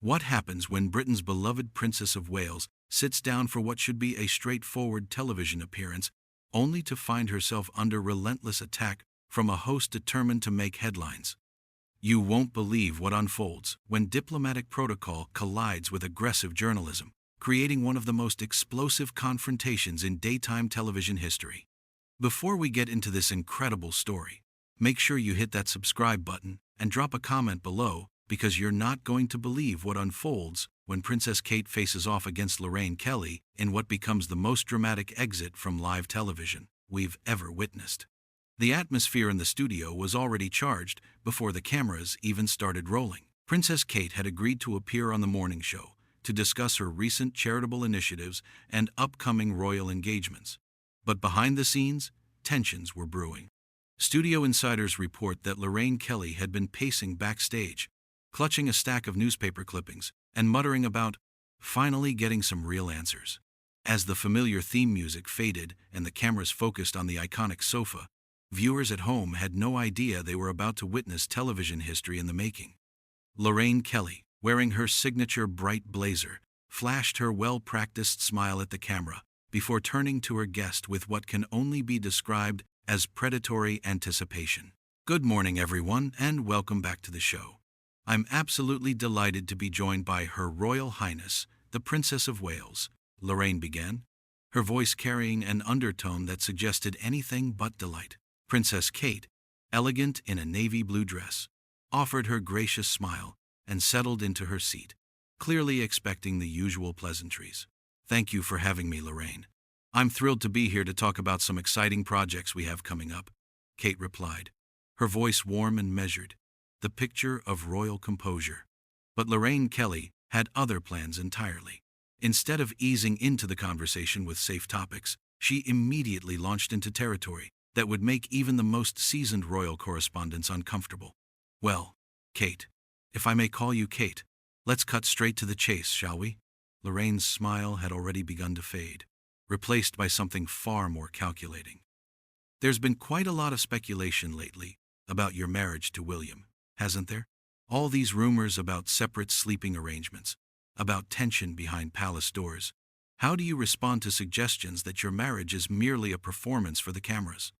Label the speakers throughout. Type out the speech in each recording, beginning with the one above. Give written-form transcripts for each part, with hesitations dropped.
Speaker 1: What happens when Britain's beloved Princess of Wales sits down for what should be a straightforward television appearance, only to find herself under relentless attack from a host determined to make headlines? You won't believe what unfolds when diplomatic protocol collides with aggressive journalism, creating one of the most explosive confrontations in daytime television history. Before we get into this incredible story, make sure you hit that subscribe button and drop a comment below, because you're not going to believe what unfolds when Princess Kate faces off against Lorraine Kelly in what becomes the most dramatic exit from live television we've ever witnessed. The atmosphere in the studio was already charged before the cameras even started rolling. Princess Kate had agreed to appear on the morning show to discuss her recent charitable initiatives and upcoming royal engagements. But behind the scenes, tensions were brewing. Studio insiders report that Lorraine Kelly had been pacing backstage, clutching a stack of newspaper clippings and muttering about finally getting some real answers. As the familiar theme music faded and the cameras focused on the iconic sofa, viewers at home had no idea they were about to witness television history in the making. Lorraine Kelly, wearing her signature bright blazer, flashed her well-practiced smile at the camera before turning to her guest with what can only be described as predatory anticipation. Good morning, everyone, and welcome back to the show. I'm absolutely delighted to be joined by Her Royal Highness, the Princess of Wales, Lorraine began, her voice carrying an undertone that suggested anything but delight. Princess Kate, elegant in a navy blue dress, offered her gracious smile and settled into her seat, clearly expecting the usual pleasantries. Thank you for having me, Lorraine. I'm thrilled to be here to talk about some exciting projects we have coming up, Kate replied, her voice warm and measured, the picture of royal composure. But Lorraine Kelly had other plans entirely. Instead of easing into the conversation with safe topics, she immediately launched into territory that would make even the most seasoned royal correspondents uncomfortable. Well, Kate, if I may call you Kate, let's cut straight to the chase, shall we? Lorraine's smile had already begun to fade, replaced by something far more calculating. There's been quite a lot of speculation lately about your marriage to William, hasn't there? All these rumors about separate sleeping arrangements, about tension behind palace doors. How do you respond to suggestions that your marriage is merely a performance for the cameras?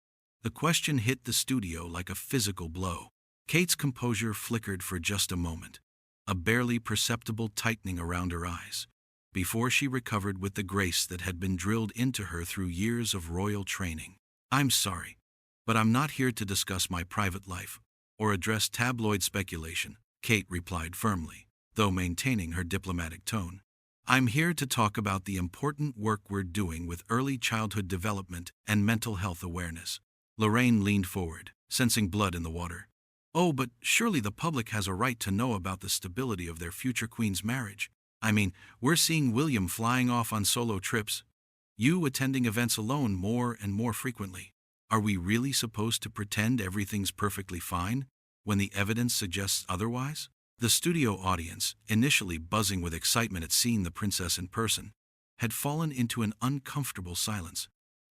Speaker 1: The question hit the studio like a physical blow. Kate's composure flickered for just a moment, a barely perceptible tightening around her eyes, before she recovered with the grace that had been drilled into her through years of royal training. I'm sorry, but I'm not here to discuss my private life or address tabloid speculation, Kate replied firmly, though maintaining her diplomatic tone. I'm here to talk about the important work we're doing with early childhood development and mental health awareness. Lorraine leaned forward, sensing blood in the water. Oh, but surely the public has a right to know about the stability of their future queen's marriage. I mean, we're seeing William flying off on solo trips, you attending events alone more and more frequently. Are we really supposed to pretend everything's perfectly fine when the evidence suggests otherwise? The studio audience, initially buzzing with excitement at seeing the princess in person, had fallen into an uncomfortable silence.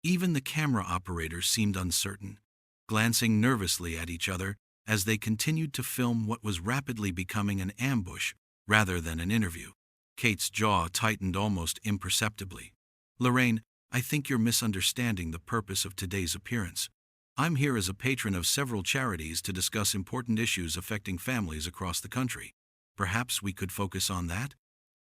Speaker 1: Even the camera operators seemed uncertain, glancing nervously at each other as they continued to film what was rapidly becoming an ambush rather than an interview. Kate's jaw tightened almost imperceptibly. Lorraine, I think you're misunderstanding the purpose of today's appearance. I'm here as a patron of several charities to discuss important issues affecting families across the country. Perhaps we could focus on that?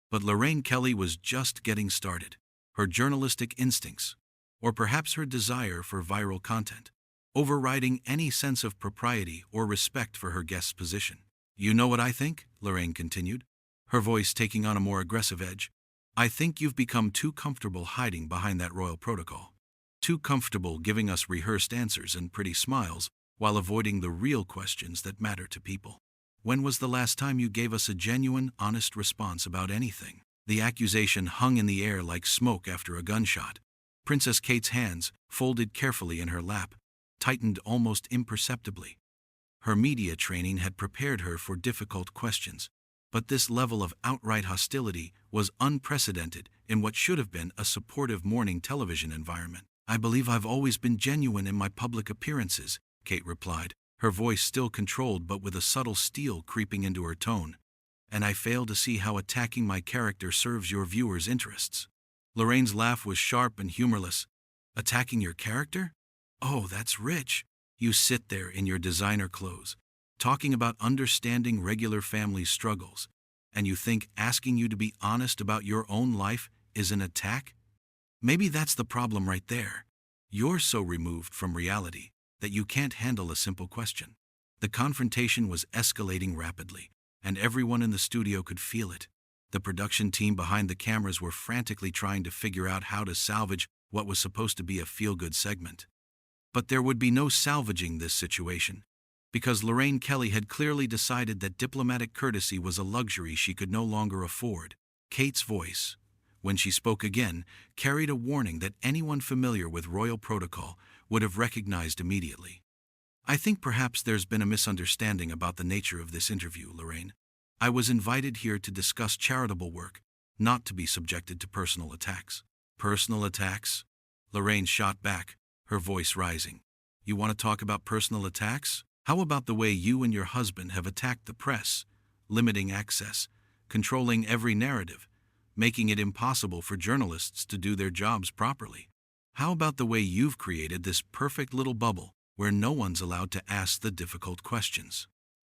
Speaker 1: But Lorraine Kelly was just getting started. Her journalistic instincts, or perhaps her desire for viral content, overriding any sense of propriety or respect for her guest's position. You know what I think? Lorraine continued, her voice taking on a more aggressive edge. I think you've become too comfortable hiding behind that royal protocol. Too comfortable giving us rehearsed answers and pretty smiles while avoiding the real questions that matter to people. When was the last time you gave us a genuine, honest response about anything? The accusation hung in the air like smoke after a gunshot. Princess Kate's hands, folded carefully in her lap, tightened almost imperceptibly. Her media training had prepared her for difficult questions, but this level of outright hostility was unprecedented in what should have been a supportive morning television environment. I believe I've always been genuine in my public appearances, Kate replied, her voice still controlled but with a subtle steel creeping into her tone. and I fail to see how attacking my character serves your viewers' interests." Lorraine's laugh was sharp and humorless. "Attacking your character? Oh, that's rich. You sit there in your designer clothes, talking about understanding regular family struggles, and you think asking you to be honest about your own life is an attack? Maybe that's the problem right there. You're so removed from reality that you can't handle a simple question." The confrontation was escalating rapidly, and everyone in the studio could feel it. The production team behind the cameras were frantically trying to figure out how to salvage what was supposed to be a feel-good segment. But there would be no salvaging this situation, because Lorraine Kelly had clearly decided that diplomatic courtesy was a luxury she could no longer afford. Kate's voice, when she spoke again, carried a warning that anyone familiar with royal protocol would have recognized immediately. "I think perhaps there's been a misunderstanding about the nature of this interview, Lorraine. I was invited here to discuss charitable work, not to be subjected to personal attacks." "Personal attacks?" Lorraine shot back, her voice rising. "You want to talk about personal attacks? How about the way you and your husband have attacked the press, limiting access, controlling every narrative, making it impossible for journalists to do their jobs properly? How about the way you've created this perfect little bubble where no one's allowed to ask the difficult questions?"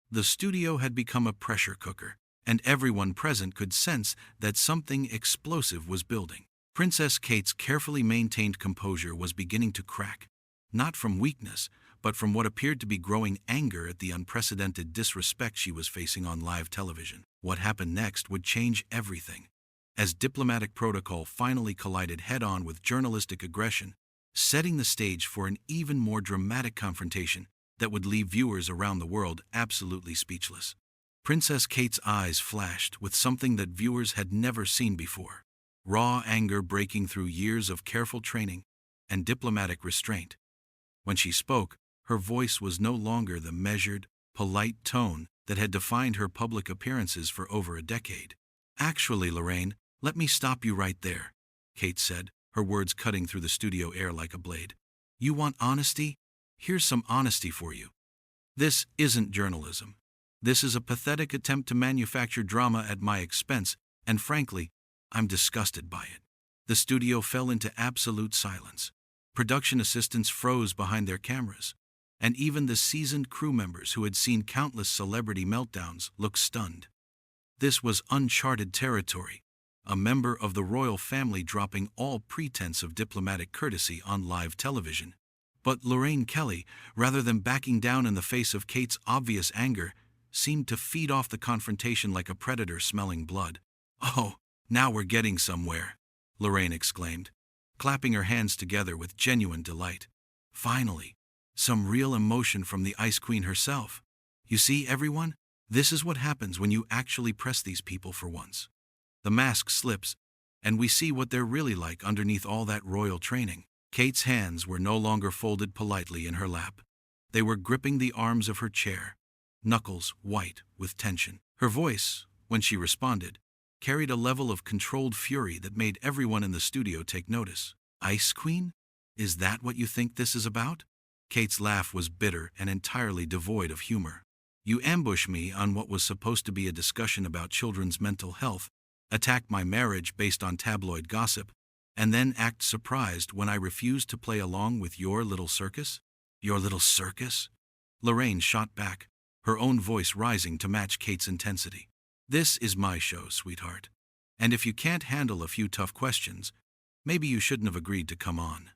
Speaker 1: The studio had become a pressure cooker, and everyone present could sense that something explosive was building. Princess Kate's carefully maintained composure was beginning to crack, not from weakness, but from what appeared to be growing anger at the unprecedented disrespect she was facing on live television. What happened next would change everything. As diplomatic protocol finally collided head-on with journalistic aggression, setting the stage for an even more dramatic confrontation that would leave viewers around the world absolutely speechless. Princess Kate's eyes flashed with something that viewers had never seen before: raw anger breaking through years of careful training and diplomatic restraint. When she spoke, her voice was no longer the measured, polite tone that had defined her public appearances for over a decade. "Actually, Lorraine, let me stop you right there," Kate said, her words cutting through the studio air like a blade. "You want honesty? Here's some honesty for you. This isn't journalism. This is a pathetic attempt to manufacture drama at my expense, and frankly, I'm disgusted by it." The studio fell into absolute silence. Production assistants froze behind their cameras, and even the seasoned crew members who had seen countless celebrity meltdowns looked stunned. This was uncharted territory, a member of the royal family dropping all pretense of diplomatic courtesy on live television. But Lorraine Kelly, rather than backing down in the face of Kate's obvious anger, seemed to feed off the confrontation like a predator smelling blood. "Oh, now we're getting somewhere," Lorraine exclaimed, clapping her hands together with genuine delight. "Finally, some real emotion from the Ice Queen herself. You see, everyone, this is what happens when you actually press these people for once. The mask slips, and we see what they're really like underneath all that royal training." Kate's hands were no longer folded politely in her lap. They were gripping the arms of her chair, knuckles white with tension. Her voice, when she responded, carried a level of controlled fury that made everyone in the studio take notice. "Ice Queen? Is that what you think this is about?" Kate's laugh was bitter and entirely devoid of humor. "You ambush me on what was supposed to be a discussion about children's mental health, attack my marriage based on tabloid gossip, and then act surprised when I refuse to play along with your little circus?" "Your little circus?" Lorraine shot back, her own voice rising to match Kate's intensity. "This is my show, sweetheart. And if you can't handle a few tough questions, maybe you shouldn't have agreed to come on.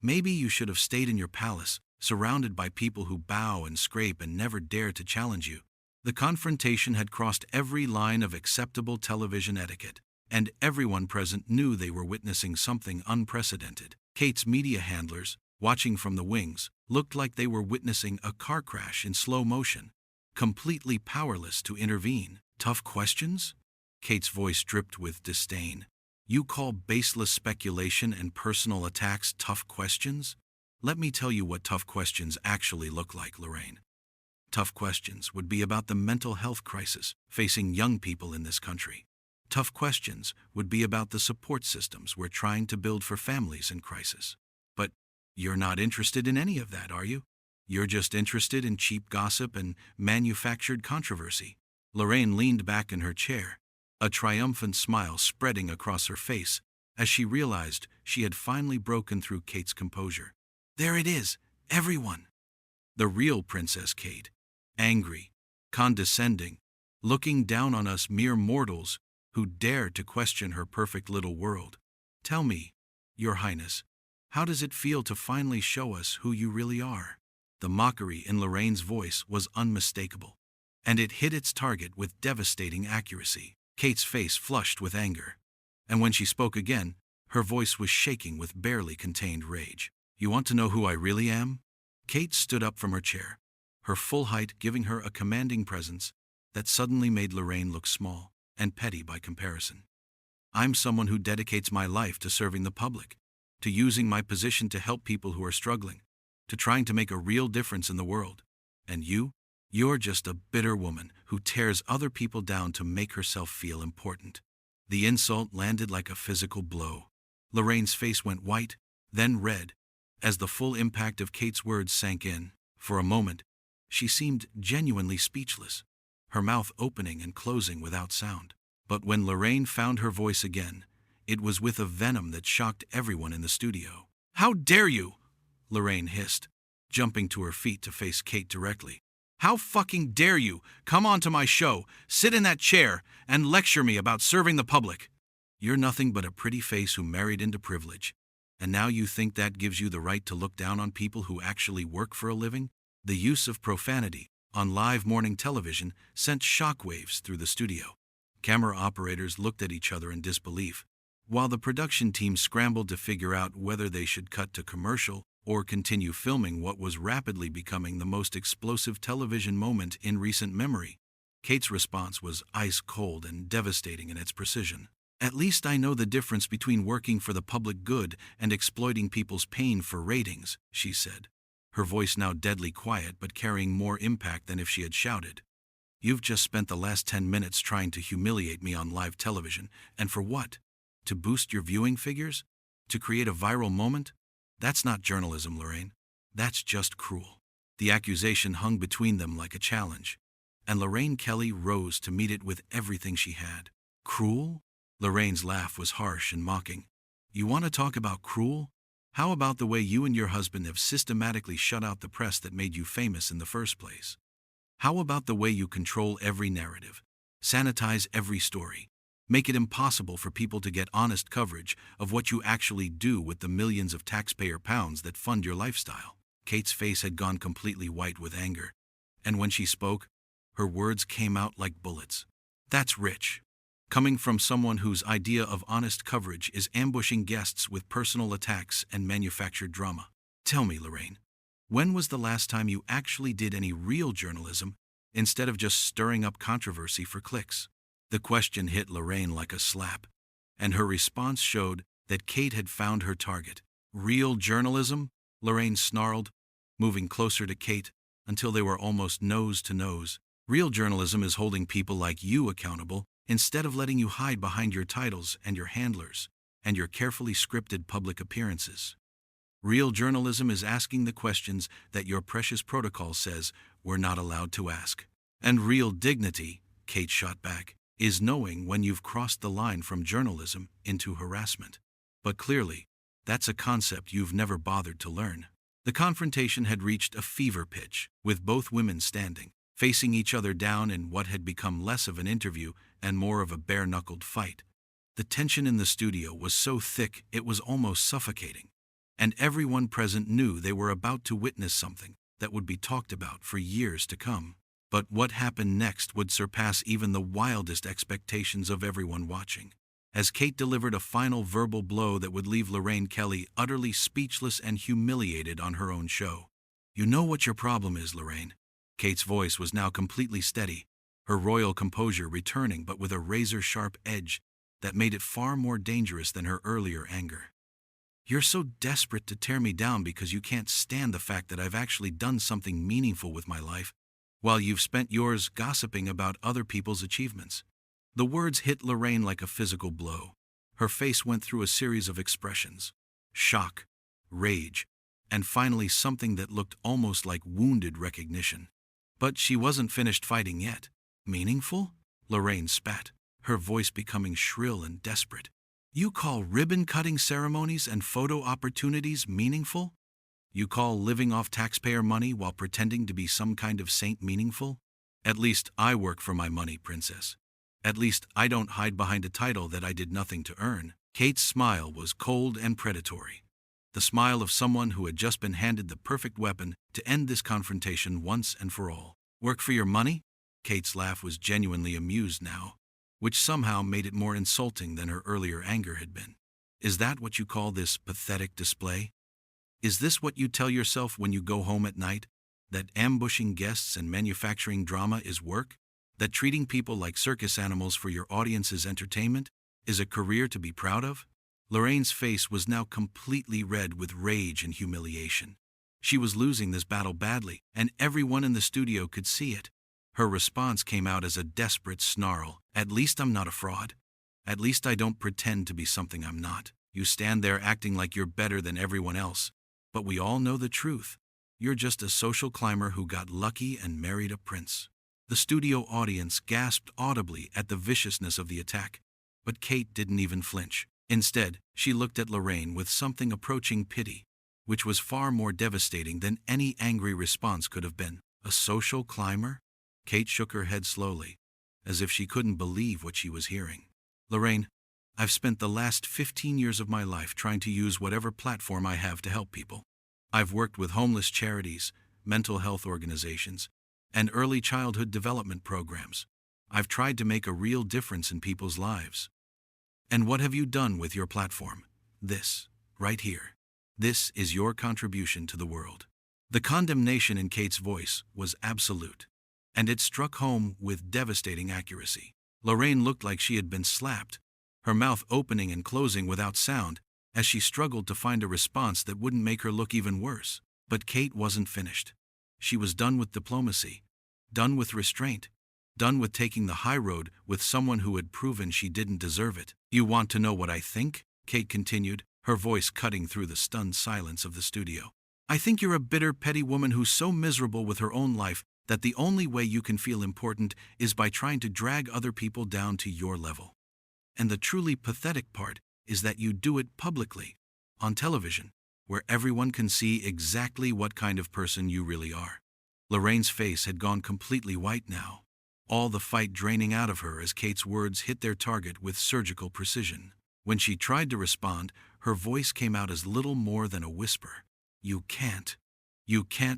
Speaker 1: Maybe you should have stayed in your palace, surrounded by people who bow and scrape and never dare to challenge you." The confrontation had crossed every line of acceptable television etiquette, and everyone present knew they were witnessing something unprecedented. Kate's media handlers, watching from the wings, looked like they were witnessing a car crash in slow motion, completely powerless to intervene. "Tough questions?" Kate's voice dripped with disdain. "You call baseless speculation and personal attacks tough questions? Let me tell you what tough questions actually look like, Lorraine. Tough questions would be about the mental health crisis facing young people in this country. Tough questions would be about the support systems we're trying to build for families in crisis. But you're not interested in any of that, are you? You're just interested in cheap gossip and manufactured controversy." Lorraine leaned back in her chair, a triumphant smile spreading across her face as she realized she had finally broken through Kate's composure. There it is, everyone! The real Princess Kate, angry, condescending, looking down on us mere mortals who dare to question her perfect little world. Tell me, Your Highness, how does it feel to finally show us who you really are? The mockery in Lorraine's voice was unmistakable, and it hit its target with devastating accuracy. Kate's face flushed with anger, and when she spoke again, her voice was shaking with barely contained rage. You want to know who I really am? Kate stood up from her chair, her full height giving her a commanding presence that suddenly made Lorraine look small and petty by comparison. I'm someone who dedicates my life to serving the public, to using my position to help people who are struggling, to trying to make a real difference in the world. And you're just a bitter woman who tears other people down to make herself feel important. The insult landed like a physical blow. Lorraine's face went white, then red, as the full impact of Kate's words sank in. For a moment, she seemed genuinely speechless, her mouth opening and closing without sound. But when Lorraine found her voice again, it was with a venom that shocked everyone in the studio. How dare you? Lorraine hissed, jumping to her feet to face Kate directly. How fucking dare you come onto my show, sit in that chair, and lecture me about serving the public? You're nothing but a pretty face who married into privilege, and now you think that gives you the right to look down on people who actually work for a living? The use of profanity on live morning television sent shockwaves through the studio. Camera operators looked at each other in disbelief, while the production team scrambled to figure out whether they should cut to commercial or continue filming what was rapidly becoming the most explosive television moment in recent memory. Kate's response was ice cold and devastating in its precision. At least I know the difference between working for the public good and exploiting people's pain for ratings, she said, her voice now deadly quiet but carrying more impact than if she had shouted. You've just spent the last 10 minutes trying to humiliate me on live television, and for what? To boost your viewing figures? To create a viral moment? That's not journalism, Lorraine. That's just cruel. The accusation hung between them like a challenge, and Lorraine Kelly rose to meet it with everything she had. Cruel? Lorraine's laugh was harsh and mocking. You want to talk about cruel? How about the way you and your husband have systematically shut out the press that made you famous in the first place? How about the way you control every narrative, sanitize every story, make it impossible for people to get honest coverage of what you actually do with the millions of taxpayer pounds that fund your lifestyle? Kate's face had gone completely white with anger, and when she spoke, her words came out like bullets. That's rich. Coming from someone whose idea of honest coverage is ambushing guests with personal attacks and manufactured drama. Tell me, Lorraine, when was the last time you actually did any real journalism instead of just stirring up controversy for clicks? The question hit Lorraine like a slap, and her response showed that Kate had found her target. Real journalism? Lorraine snarled, moving closer to Kate until they were almost nose to nose. Real journalism is holding people like you accountable instead of letting you hide behind your titles and your handlers and your carefully scripted public appearances. Real journalism is asking the questions that your precious protocol says we're not allowed to ask. And real dignity, Kate shot back, is knowing when you've crossed the line from journalism into harassment. But clearly, that's a concept you've never bothered to learn. The confrontation had reached a fever pitch, with both women standing, facing each other down in what had become less of an interview and more of a bare-knuckled fight. The tension in the studio was so thick it was almost suffocating, and everyone present knew they were about to witness something that would be talked about for years to come. But what happened next would surpass even the wildest expectations of everyone watching, as Kate delivered a final verbal blow that would leave Lorraine Kelly utterly speechless and humiliated on her own show. You know what your problem is, Lorraine. Kate's voice was now completely steady, her royal composure returning but with a razor-sharp edge that made it far more dangerous than her earlier anger. You're so desperate to tear me down because you can't stand the fact that I've actually done something meaningful with my life, while you've spent yours gossiping about other people's achievements. The words hit Lorraine like a physical blow. Her face went through a series of expressions: shock, rage, and finally something that looked almost like wounded recognition. But she wasn't finished fighting yet. Meaningful? Lorraine spat, her voice becoming shrill and desperate. You call ribbon-cutting ceremonies and photo opportunities meaningful? You call living off taxpayer money while pretending to be some kind of saint meaningful? At least I work for my money, princess. At least I don't hide behind a title that I did nothing to earn. Kate's smile was cold and predatory. The smile of someone who had just been handed the perfect weapon to end this confrontation once and for all. Work for your money? Kate's laugh was genuinely amused now, which somehow made it more insulting than her earlier anger had been. Is that what you call this pathetic display? Is this what you tell yourself when you go home at night? That ambushing guests and manufacturing drama is work? That treating people like circus animals for your audience's entertainment is a career to be proud of? Lorraine's face was now completely red with rage and humiliation. She was losing this battle badly, and everyone in the studio could see it. Her response came out as a desperate snarl. At least I'm not a fraud. At least I don't pretend to be something I'm not. You stand there acting like you're better than everyone else. But we all know the truth. You're just a social climber who got lucky and married a prince. The studio audience gasped audibly at the viciousness of the attack. But Kate didn't even flinch. Instead, she looked at Lorraine with something approaching pity, which was far more devastating than any angry response could have been. A social climber? Kate shook her head slowly, as if she couldn't believe what she was hearing. Lorraine, I've spent the last 15 years of my life trying to use whatever platform I have to help people. I've worked with homeless charities, mental health organizations, and early childhood development programs. I've tried to make a real difference in people's lives. And what have you done with your platform? This, right here. This is your contribution to the world. The condemnation in Kate's voice was absolute, and it struck home with devastating accuracy. Lorraine looked like she had been slapped, her mouth opening and closing without sound, as she struggled to find a response that wouldn't make her look even worse. But Kate wasn't finished. She was done with diplomacy, done with restraint, done with taking the high road with someone who had proven she didn't deserve it. You want to know what I think? Kate continued, her voice cutting through the stunned silence of the studio. I think you're a bitter, petty woman who's so miserable with her own life that the only way you can feel important is by trying to drag other people down to your level. And the truly pathetic part is that you do it publicly, on television, where everyone can see exactly what kind of person you really are. Lorraine's face had gone completely white now, all the fight draining out of her as Kate's words hit their target with surgical precision. When she tried to respond, her voice came out as little more than a whisper. You can't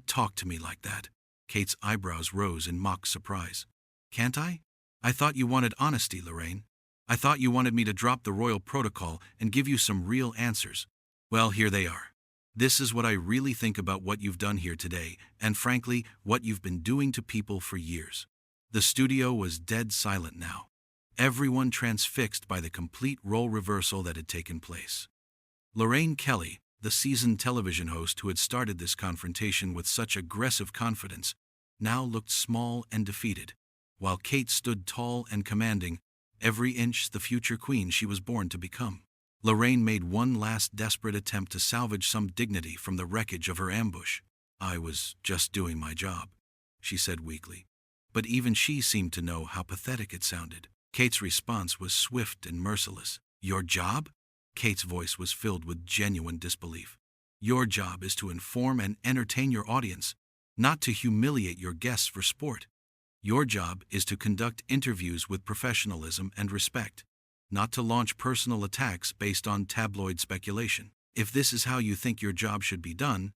Speaker 1: talk to me like that. Kate's eyebrows rose in mock surprise. Can't I? I thought you wanted honesty, Lorraine. I thought you wanted me to drop the royal protocol and give you some real answers. Well, here they are. This is what I really think about what you've done here today, and frankly, what you've been doing to people for years. The studio was dead silent now, everyone transfixed by the complete role reversal that had taken place. Lorraine Kelly, the seasoned television host who had started this confrontation with such aggressive confidence, now looked small and defeated, while Kate stood tall and commanding, every inch the future queen she was born to become. Lorraine made one last desperate attempt to salvage some dignity from the wreckage of her ambush. I was just doing my job, she said weakly. But even she seemed to know how pathetic it sounded. Kate's response was swift and merciless. Your job? Kate's voice was filled with genuine disbelief. Your job is to inform and entertain your audience, not to humiliate your guests for sport. Your job is to conduct interviews with professionalism and respect, not to launch personal attacks based on tabloid speculation. If this is how you think your job should be done,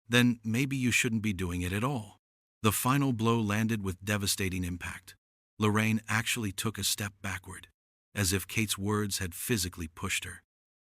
Speaker 1: then maybe you shouldn't be doing it at all. The final blow landed with devastating impact. Lorraine actually took a step backward, as if Kate's words had physically pushed her.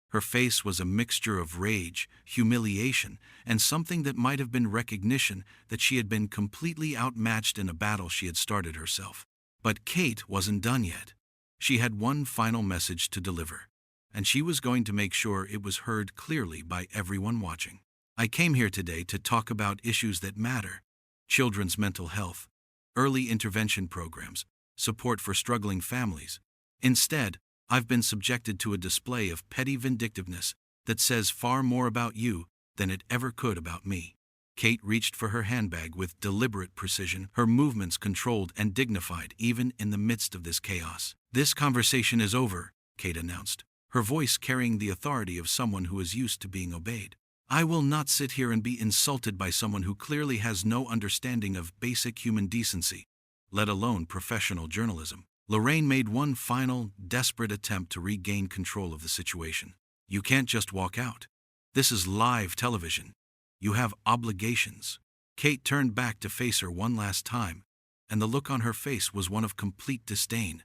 Speaker 1: Her face was a mixture of rage, humiliation, and something that might have been recognition that she had been completely outmatched in a battle she had started herself. But Kate wasn't done yet. She had one final message to deliver, and she was going to make sure it was heard clearly by everyone watching. I came here today to talk about issues that matter: children's mental health, early intervention programs, support for struggling families. Instead, I've been subjected to a display of petty vindictiveness that says far more about you than it ever could about me. Kate reached for her handbag with deliberate precision, her movements controlled and dignified even in the midst of this chaos. "This conversation is over," Kate announced, her voice carrying the authority of someone who is used to being obeyed. "I will not sit here and be insulted by someone who clearly has no understanding of basic human decency, let alone professional journalism." Lorraine made one final, desperate attempt to regain control of the situation. "You can't just walk out. This is live television. You have obligations." Kate turned back to face her one last time, and the look on her face was one of complete disdain.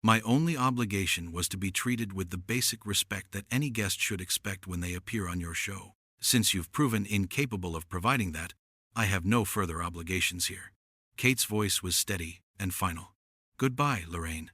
Speaker 1: "My only obligation was to be treated with the basic respect that any guest should expect when they appear on your show. Since you've proven incapable of providing that, I have no further obligations here." Kate's voice was steady and final. "Goodbye, Lorraine.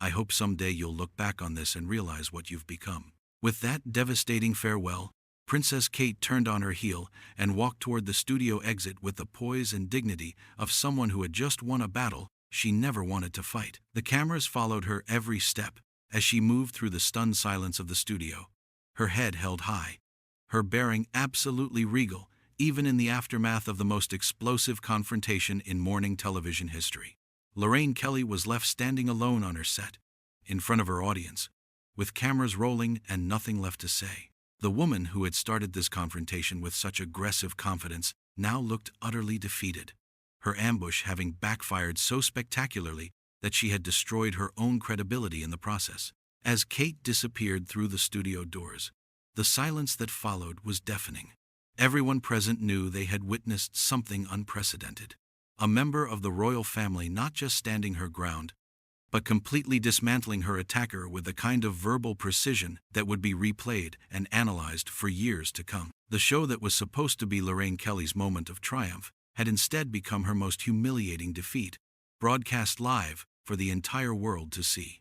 Speaker 1: I hope someday you'll look back on this and realize what you've become." With that devastating farewell, Princess Kate turned on her heel and walked toward the studio exit with the poise and dignity of someone who had just won a battle she never wanted to fight. The cameras followed her every step as she moved through the stunned silence of the studio, her head held high, her bearing absolutely regal, even in the aftermath of the most explosive confrontation in morning television history. Lorraine Kelly was left standing alone on her set, in front of her audience, with cameras rolling and nothing left to say. The woman who had started this confrontation with such aggressive confidence now looked utterly defeated, her ambush having backfired so spectacularly that she had destroyed her own credibility in the process. As Kate disappeared through the studio doors, the silence that followed was deafening. Everyone present knew they had witnessed something unprecedented. A member of the royal family not just standing her ground, but completely dismantling her attacker with the kind of verbal precision that would be replayed and analyzed for years to come. The show that was supposed to be Lorraine Kelly's moment of triumph had instead become her most humiliating defeat, broadcast live for the entire world to see.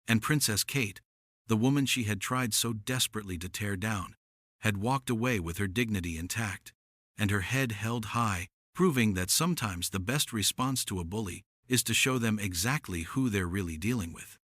Speaker 1: And Princess Kate, the woman she had tried so desperately to tear down, had walked away with her dignity intact, and her head held high, proving that sometimes the best response to a bully is to show them exactly who they're really dealing with.